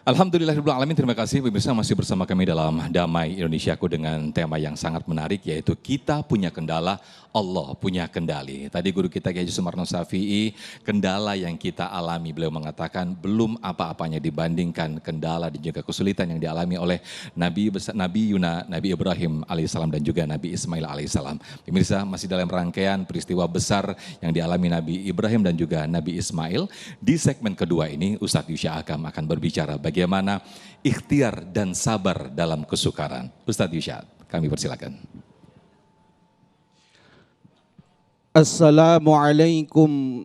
Alhamdulillahirabbil alamin, terima kasih pemirsa masih bersama kami dalam Damai Indonesiaku dengan tema yang sangat menarik yaitu kita punya kendala, Allah punya kendali. Tadi guru kita Kiai Haji Sumarno Syafi'i, kendala yang kita alami beliau mengatakan belum apa-apanya dibandingkan kendala dan juga kesulitan yang dialami oleh Nabi Yuna, Nabi Ibrahim alaihissalam dan juga Nabi Ismail alaihissalam. Pemirsa masih dalam rangkaian peristiwa besar yang dialami Nabi Ibrahim dan juga Nabi Ismail. Di segmen kedua ini Ustadz Yusya Akam akan berbicara bagaimana ikhtiar dan sabar dalam kesukaran. Ustadz Yusya, kami persilakan. Assalamualaikum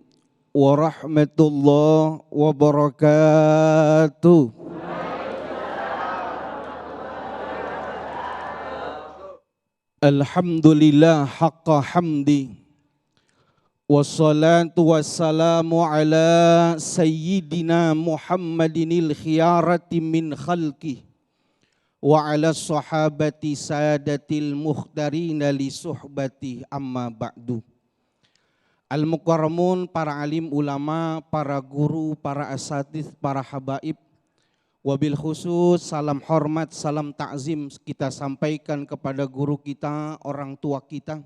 warahmatullahi wabarakatuh. Alhamdulillah haqqa hamdi. Wassalatu wassalamu ala sayyidina Muhammadinil khiyarati min khalqih wa ala sahabati sadatil mukhtarina li suhbati amma ba'du. Al-Mukarramun, para alim ulama, para guru, para asatidz, para habaib, wabil khusus salam hormat, salam ta'zim kita sampaikan kepada guru kita, orang tua kita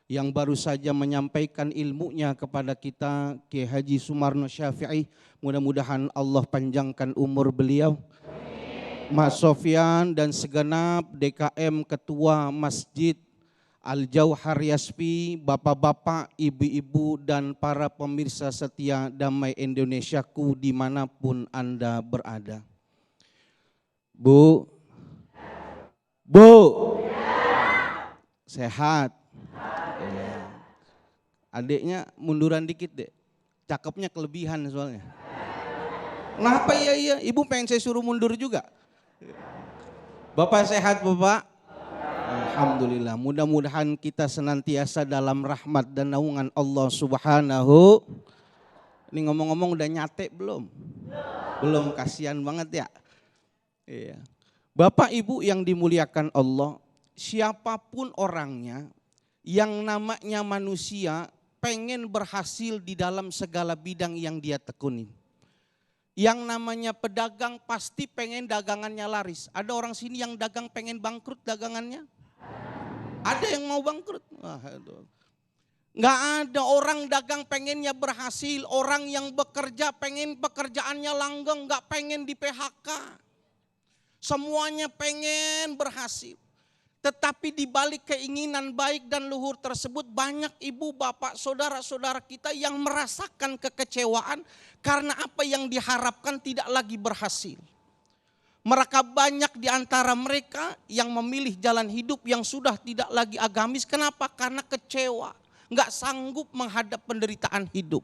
yang baru saja menyampaikan ilmunya kepada kita, Kiai Haji Sumarno Syafi'i. Mudah-mudahan Allah panjangkan umur beliau. Mas Sofyan dan segenap DKM Ketua Masjid Al-Jauhar Yaspi, bapak-bapak, ibu-ibu, dan para pemirsa setia Damai Indonesiaku dimanapun Anda berada. Bu, sehat. Adiknya munduran dikit deh, cakepnya kelebihan soalnya. Kenapa iya, ibu pengen saya suruh mundur juga. Bapak sehat Bapak? Alhamdulillah, mudah-mudahan kita senantiasa dalam rahmat dan naungan Allah Subhanahu. Ini ngomong-ngomong udah nyate belum? Belum, kasihan banget ya. Iya. Bapak Ibu yang dimuliakan Allah, siapapun orangnya yang namanya manusia pengen berhasil di dalam segala bidang yang dia tekunin. Yang namanya pedagang pasti pengen dagangannya laris. Ada orang sini yang dagang pengen bangkrut dagangannya? Ada yang mau bangkrut? Nggak ada orang dagang pengennya berhasil. Orang yang bekerja pengen pekerjaannya langgeng, nggak pengen di PHK. Semuanya pengen berhasil. Tetapi di balik keinginan baik dan luhur tersebut banyak ibu, bapak, saudara-saudara kita yang merasakan kekecewaan karena apa yang diharapkan tidak lagi berhasil. Mereka banyak di antara mereka yang memilih jalan hidup yang sudah tidak lagi agamis. Kenapa? Karena kecewa, nggak sanggup menghadap penderitaan hidup.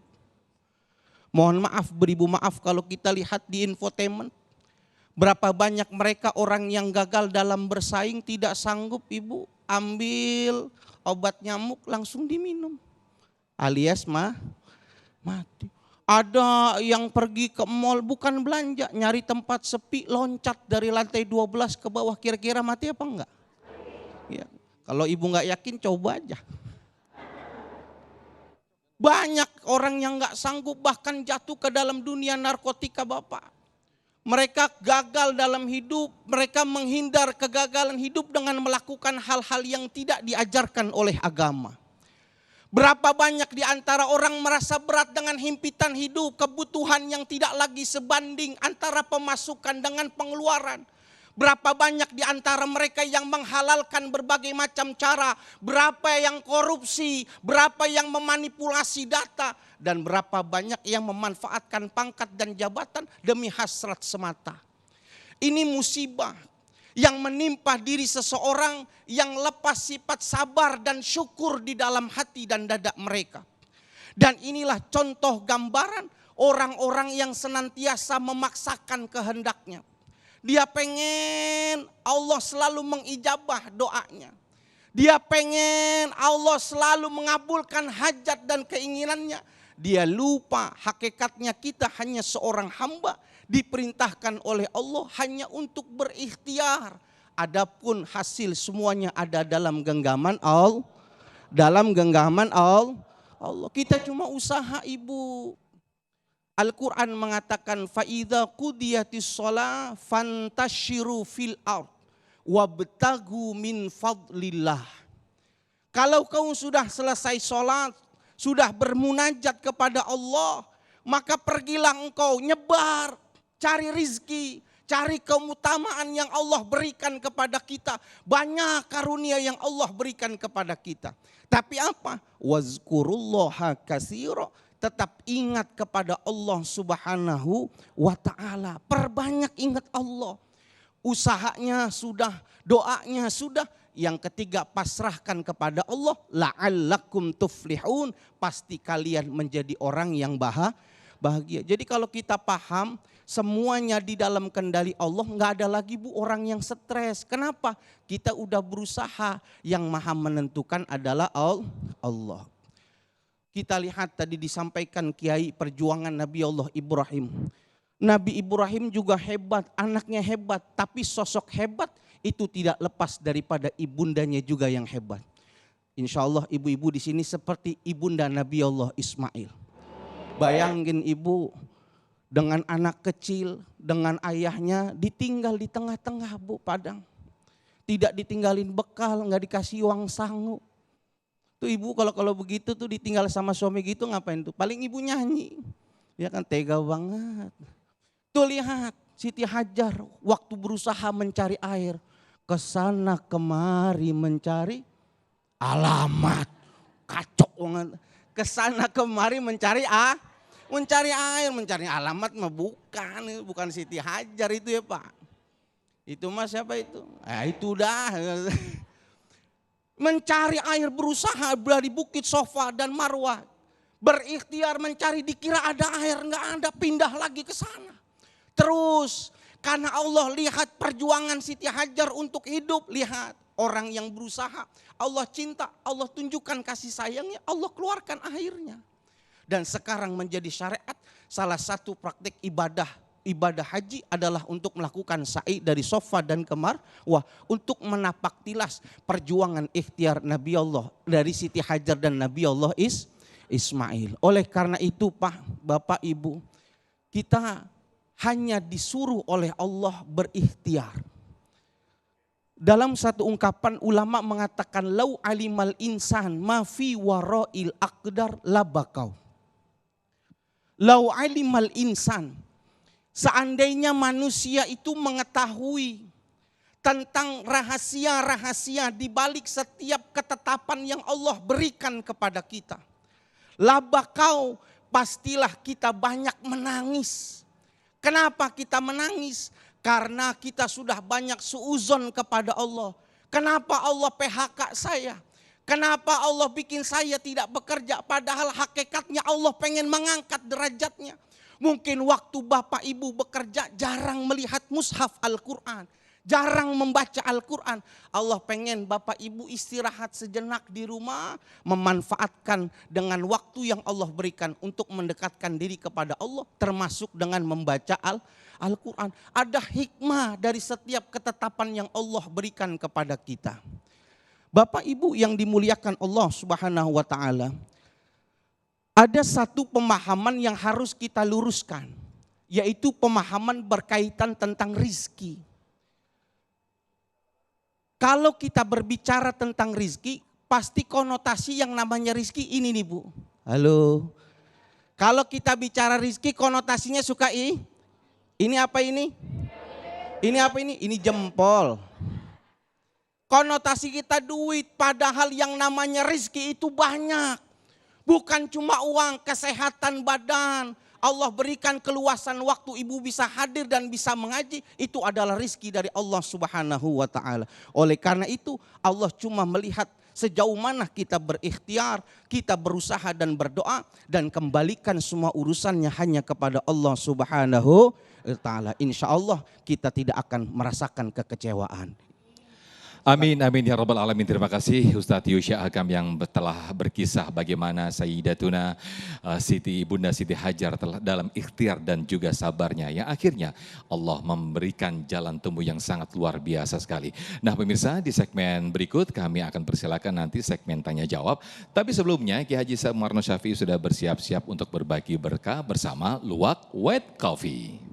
Mohon maaf, beribu maaf kalau kita lihat di infotainment. Berapa banyak mereka orang yang gagal dalam bersaing tidak sanggup ibu ambil obat nyamuk langsung diminum. Alias mati. Ada yang pergi ke mall bukan belanja, nyari tempat sepi, loncat dari lantai 12 ke bawah, kira-kira mati apa enggak? Ya, kalau ibu enggak yakin coba aja. Banyak orang yang enggak sanggup bahkan jatuh ke dalam dunia narkotika Bapak. Mereka gagal dalam hidup, mereka menghindar kegagalan hidup dengan melakukan hal-hal yang tidak diajarkan oleh agama. Berapa banyak di antara orang merasa berat dengan himpitan hidup, kebutuhan yang tidak lagi sebanding antara pemasukan dengan pengeluaran. Berapa banyak di antara mereka yang menghalalkan berbagai macam cara, berapa yang korupsi, berapa yang memanipulasi data, dan berapa banyak yang memanfaatkan pangkat dan jabatan demi hasrat semata. Ini musibah yang menimpa diri seseorang yang lepas sifat sabar dan syukur di dalam hati dan dada mereka. Dan inilah contoh gambaran orang-orang yang senantiasa memaksakan kehendaknya. Dia pengen Allah selalu mengijabah doanya. Dia pengen Allah selalu mengabulkan hajat dan keinginannya. Dia lupa hakikatnya kita hanya seorang hamba, diperintahkan oleh Allah hanya untuk berikhtiar. Adapun hasil semuanya ada dalam genggaman Allah. Dalam genggaman Allah. Kita cuma usaha ibu. Al-Quran mengatakan fa'idha qudiyatis shalah fantashiru fil ard wabtagu min fadlillah. Kalau kau sudah selesai sholat, sudah bermunajat kepada Allah, maka pergilah engkau nyebar, cari rizki, cari keutamaan yang Allah berikan kepada kita. Banyak karunia yang Allah berikan kepada kita. Tapi apa? Wazkurullaha katsira. Tetap ingat kepada Allah Subhanahu wa ta'ala. Perbanyak ingat Allah. Usahanya sudah, doanya sudah. Yang ketiga, pasrahkan kepada Allah. La'allakum tuflihun. Pasti kalian menjadi orang yang bahagia. Jadi kalau kita paham semuanya di dalam kendali Allah, nggak ada lagi orang yang stres. Kenapa? Kita udah berusaha, yang maha menentukan adalah Allah. Kita lihat tadi disampaikan Kiai perjuangan Nabi Allah Ibrahim. Nabi Ibrahim juga hebat, anaknya hebat, tapi sosok hebat itu tidak lepas daripada ibundanya juga yang hebat. Insya Allah ibu-ibu di sini seperti ibunda Nabi Allah Ismail. Bayangin ibu dengan anak kecil, dengan ayahnya ditinggal di tengah-tengah padang. Tidak ditinggalin bekal, nggak dikasih uang sangu. Tuh ibu kalau begitu tuh ditinggal sama suami gitu ngapain tuh? Paling ibu nyanyi. Ya kan tega banget. Tuh lihat Siti Hajar waktu berusaha mencari air. Kesana kemari mencari alamat. Kacau banget. Kesana kemari mencari air, mencari alamat mah bukan Siti Hajar itu ya Pak. Itu mah siapa itu? Itu dah. Mencari air, berusaha dari Bukit Sofa dan Marwah. Berikhtiar mencari, dikira ada air, enggak ada, pindah lagi ke sana. Terus karena Allah lihat perjuangan Siti Hajar untuk hidup, lihat orang yang berusaha, Allah cinta, Allah tunjukkan kasih sayangnya, Allah keluarkan airnya. Dan sekarang menjadi syariat, salah satu praktik ibadah haji adalah untuk melakukan sa'i dari Sofa dan ke Marwah untuk menapak tilas perjuangan ikhtiar Nabi Allah dari Siti Hajar dan Nabi Allah Ismail. Oleh karena itu Pak, Bapak, Ibu, kita hanya disuruh oleh Allah berikhtiar. Dalam satu ungkapan ulama mengatakan lau alimal insan ma fi wara'il aqdar labakau. Lau alimal insan, seandainya manusia itu mengetahui tentang rahasia-rahasia di balik setiap ketetapan yang Allah berikan kepada kita, labakau, pastilah kita banyak menangis. Kenapa kita menangis? Karena kita sudah banyak suuzon kepada Allah. Kenapa Allah PHK saya? Kenapa Allah bikin saya tidak bekerja? Padahal hakikatnya Allah pengen mengangkat derajatnya. Mungkin waktu Bapak Ibu bekerja jarang melihat mushaf Al-Quran. Jarang membaca Al-Quran. Allah pengen Bapak Ibu istirahat sejenak di rumah. Memanfaatkan dengan waktu yang Allah berikan untuk mendekatkan diri kepada Allah. Termasuk dengan membaca Al-Quran. Ada hikmah dari setiap ketetapan yang Allah berikan kepada kita. Bapak Ibu yang dimuliakan Allah Subhanahu wa ta'ala. Ada satu pemahaman yang harus kita luruskan, yaitu pemahaman berkaitan tentang rizki. Kalau kita berbicara tentang rizki, pasti konotasi yang namanya rizki ini nih Bu. Halo. Kalau kita bicara rizki konotasinya suka ini apa ini? Ini apa ini? Ini jempol. Konotasi kita duit, padahal yang namanya rizki itu banyak. Bukan cuma uang, kesehatan badan. Allah berikan keluasan waktu ibu bisa hadir dan bisa mengaji. Itu adalah rizki dari Allah Subhanahu wa ta'ala. Oleh karena itu Allah cuma melihat sejauh mana kita berikhtiar, kita berusaha dan berdoa. Dan kembalikan semua urusannya hanya kepada Allah Subhanahu wa ta'ala. Insya Allah kita tidak akan merasakan kekecewaan. Amin, amin ya rabbal alamin. Terima kasih Ustadz Yusya Hakam yang telah berkisah bagaimana Sayyidatuna Bunda Siti Hajar telah dalam ikhtiar dan juga sabarnya. Yang akhirnya Allah memberikan jalan temu yang sangat luar biasa sekali. Nah pemirsa, di segmen berikut kami akan persilakan nanti segmen tanya jawab. Tapi sebelumnya Kiai Haji Sumarno Syafi'i sudah bersiap-siap untuk berbagi berkah bersama Luwak White Coffee.